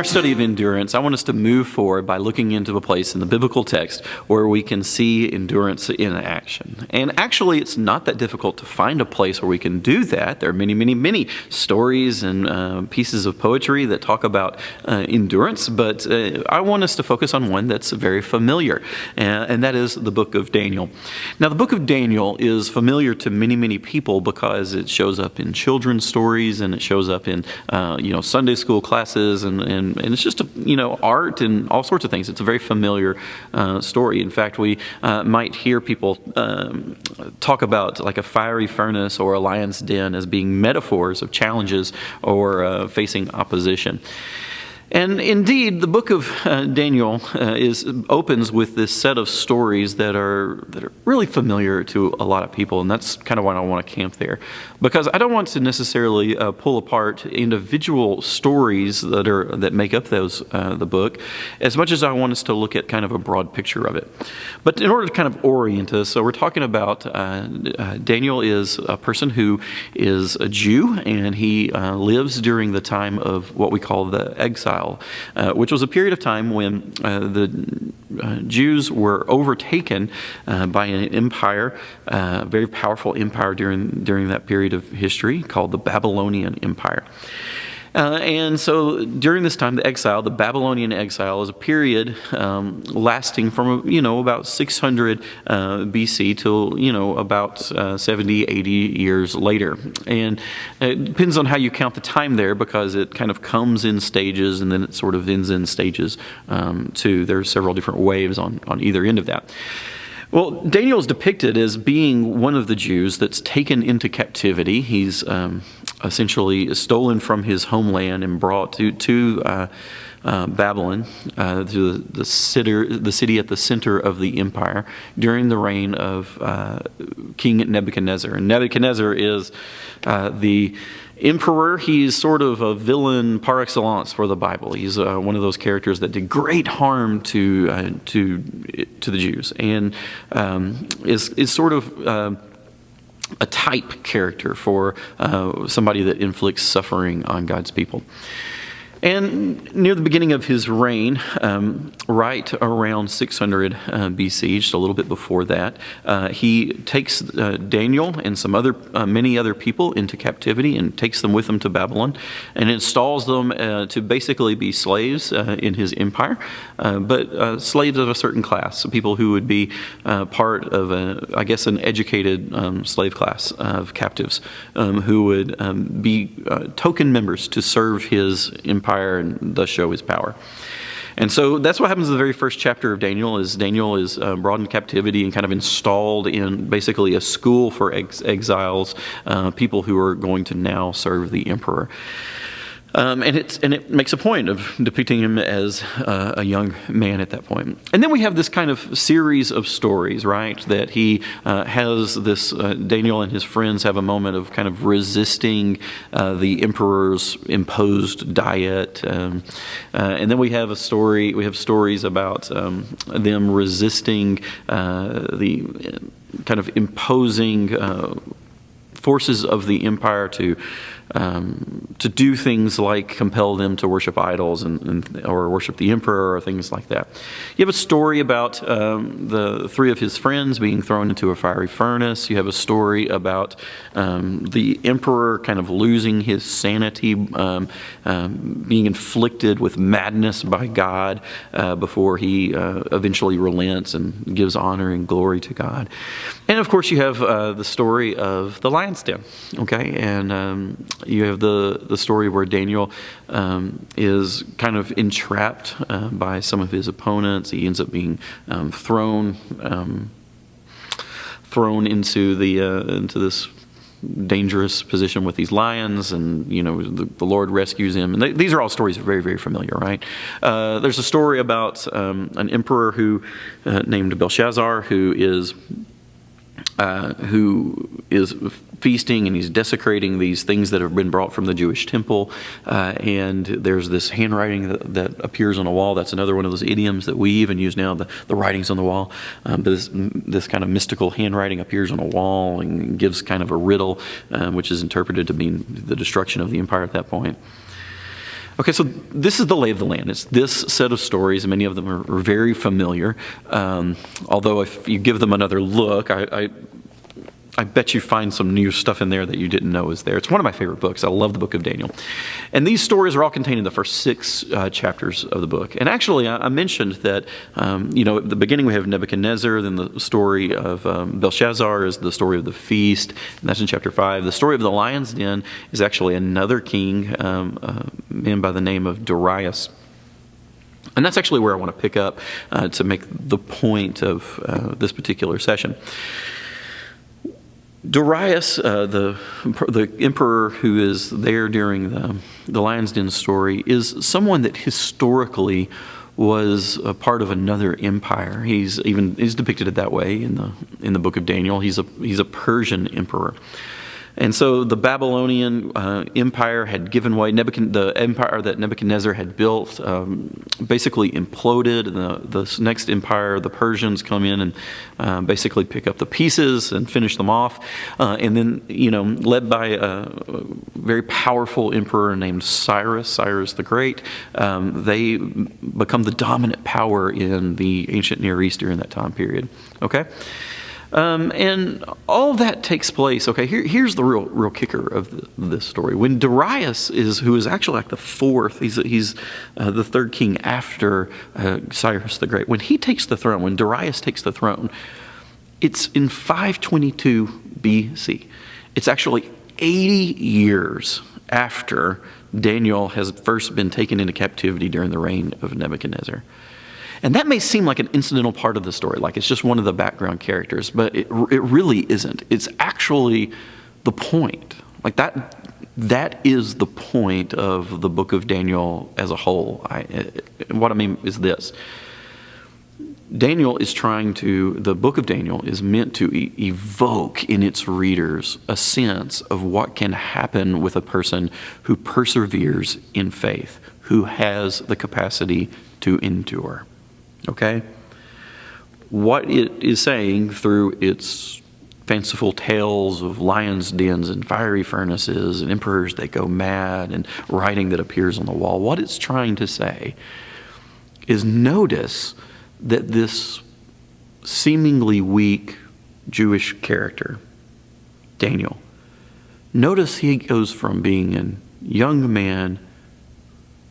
our study of endurance, I want us to move forward by looking into a place in the biblical text where we can see endurance in action. And actually, it's not that difficult to find a place where we can do that. There are many, many, many stories and pieces of poetry that talk about endurance, but I want us to focus on one that's very familiar, and that is the book of Daniel. Now, the book of Daniel is familiar to many, many people because it shows up in children's stories and it shows up in Sunday school classes and it's just art and all sorts of things. It's a very familiar story. In fact, we might hear people talk about like a fiery furnace or a lion's den as being metaphors of challenges or facing opposition. And indeed, the book of Daniel opens with this set of stories that are really familiar to a lot of people, and that's kind of why I want to camp there. Because I don't want to necessarily pull apart individual stories that make up the book, as much as I want us to look at kind of a broad picture of it. But in order to kind of orient us, so we're talking about Daniel is a person who is a Jew, and he lives during the time of what we call the exile, which was a period of time when the Jews were overtaken by an empire, a very powerful empire during that period of history called the Babylonian Empire. And so during this time, the Babylonian exile is a period lasting from, about 600 BC till, about 70, 80 years later. And it depends on how you count the time there, because it kind of comes in stages and then it sort of ends in stages too. There are several different waves on either end of that. Well, Daniel is depicted as being one of the Jews that's taken into captivity. He's essentially stolen from his homeland and brought to Babylon, to the city at the center of the empire during the reign of King Nebuchadnezzar. And Nebuchadnezzar is the emperor. He's sort of a villain par excellence for the Bible. He's one of those characters that did great harm to the Jews, and is sort of a type character for somebody that inflicts suffering on God's people. And near the beginning of his reign, right around 600 BC, just a little bit before that, he takes Daniel and many other people into captivity and takes them with him to Babylon and installs them to basically be slaves in his empire, but slaves of a certain class, so people who would be part of, an educated slave class of captives who would be token members to serve his empire and thus show his power. And so that's what happens in the very first chapter of Daniel is brought in captivity and kind of installed in basically a school for exiles, people who are going to now serve the emperor. And it makes a point of depicting him as a young man at that point. And then we have this kind of series of stories, right? That he has this, Daniel and his friends have a moment of kind of resisting the emperor's imposed diet. And then we have stories about them resisting the kind of imposing forces of the empire to do things like compel them to worship idols or worship the emperor or things like that. You have a story about the three of his friends being thrown into a fiery furnace. You have a story about the emperor kind of losing his sanity, being inflicted with madness by God before he eventually relents and gives honor and glory to God. And of course, you have the story of the lion's den. Okay, and you have the story where Daniel is kind of entrapped by some of his opponents. He ends up being thrown into this dangerous position with these lions, and the Lord rescues him. And these are all stories that are very, very familiar, right? There's a story about an emperor named Belshazzar who is feasting, and he's desecrating these things that have been brought from the Jewish temple. And there's this handwriting that appears on a wall. That's another one of those idioms that we even use now, the writings on the wall. This kind of mystical handwriting appears on a wall and gives kind of a riddle, which is interpreted to mean the destruction of the empire at that point. Okay, so this is the lay of the land. It's this set of stories. Many of them are very familiar. Although if you give them another look, I bet you find some new stuff in there that you didn't know was there. It's one of my favorite books. I love the book of Daniel. And these stories are all contained in the first 6 chapters of the book. And actually, I mentioned that, at the beginning we have Nebuchadnezzar, then the story of Belshazzar is the story of the feast, and that's in chapter 5. The story of the lion's den is actually another king, a man by the name of Darius. And that's actually where I want to pick up to make the point of this particular session. Darius, the emperor who is there during the Lion's Den story, is someone that historically was a part of another empire. He's depicted it that way in the book of Daniel. He's a Persian emperor. And so the Babylonian empire had given way. The empire that Nebuchadnezzar had built basically imploded. And the next empire, the Persians, come in and basically pick up the pieces and finish them off. And then, led by a very powerful emperor named Cyrus the Great, they become the dominant power in the ancient Near East during that time period. Okay? And all of that takes place. Okay, here's the real kicker of this story. When Darius who is actually like the fourth, he's the third king after Cyrus the Great. When he takes the throne, when Darius takes the throne, it's in 522 BC. It's actually 80 years after Daniel has first been taken into captivity during the reign of Nebuchadnezzar. And that may seem like an incidental part of the story, like it's just one of the background characters, but it really isn't. It's actually the point. Like that is the point of the book of Daniel as a whole. What I mean is this. The book of Daniel is meant to evoke in its readers a sense of what can happen with a person who perseveres in faith, who has the capacity to endure. Okay? What it is saying through its fanciful tales of lions' dens and fiery furnaces and emperors that go mad and writing that appears on the wall, what it's trying to say is notice that this seemingly weak Jewish character, Daniel, notice he goes from being a young man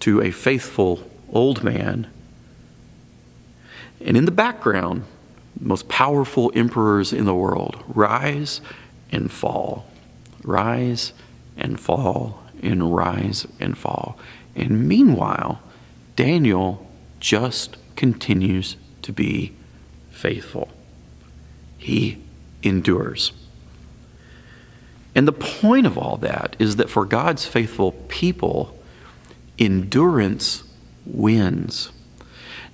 to a faithful old man. And in the background, the most powerful emperors in the world rise and fall, rise and fall, and rise and fall. And meanwhile, Daniel just continues to be faithful. He endures. And the point of all that is that for God's faithful people, endurance wins.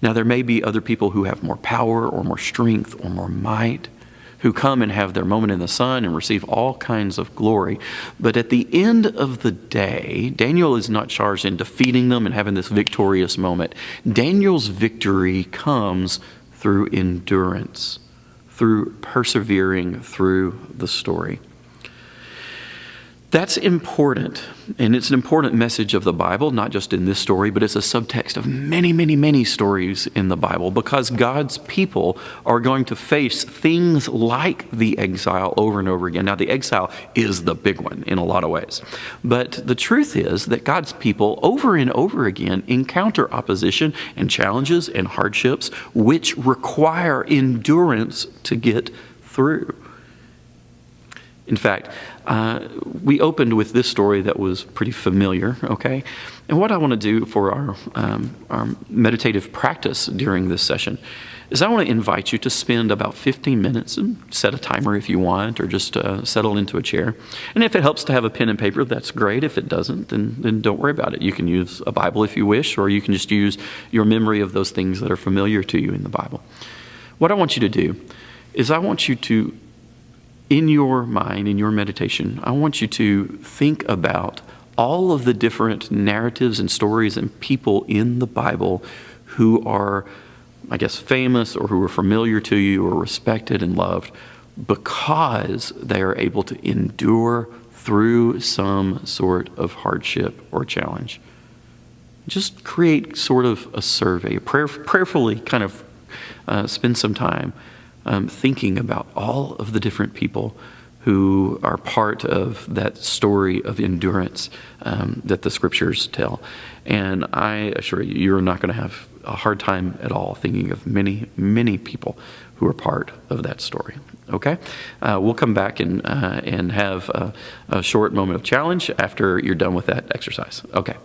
Now, there may be other people who have more power or more strength or more might who come and have their moment in the sun and receive all kinds of glory. But at the end of the day, Daniel is not charged in defeating them and having this victorious moment. Daniel's victory comes through endurance, through persevering through the story. That's important, and it's an important message of the Bible, not just in this story, but it's a subtext of many, many, many stories in the Bible, because God's people are going to face things like the exile over and over again. Now, the exile is the big one in a lot of ways, but the truth is that God's people over and over again encounter opposition and challenges and hardships which require endurance to get through. In fact, we opened with this story that was pretty familiar, okay? And what I want to do for our meditative practice during this session is I want to invite you to spend about 15 minutes, and set a timer if you want, or just settle into a chair. And if it helps to have a pen and paper, that's great. If it doesn't, then don't worry about it. You can use a Bible if you wish, or you can just use your memory of those things that are familiar to you in the Bible. What I want you to do is I want you to, in your mind, in your meditation, I want you to think about all of the different narratives and stories and people in the Bible who are, I guess, famous or who are familiar to you or respected and loved because they are able to endure through some sort of hardship or challenge. just create sort of a survey, prayerfully kind of spend some time thinking about all of the different people who are part of that story of endurance that the Scriptures tell. And I assure you, you're not going to have a hard time at all thinking of many, many people who are part of that story. Okay? We'll come back and have a short moment of challenge after you're done with that exercise. Okay.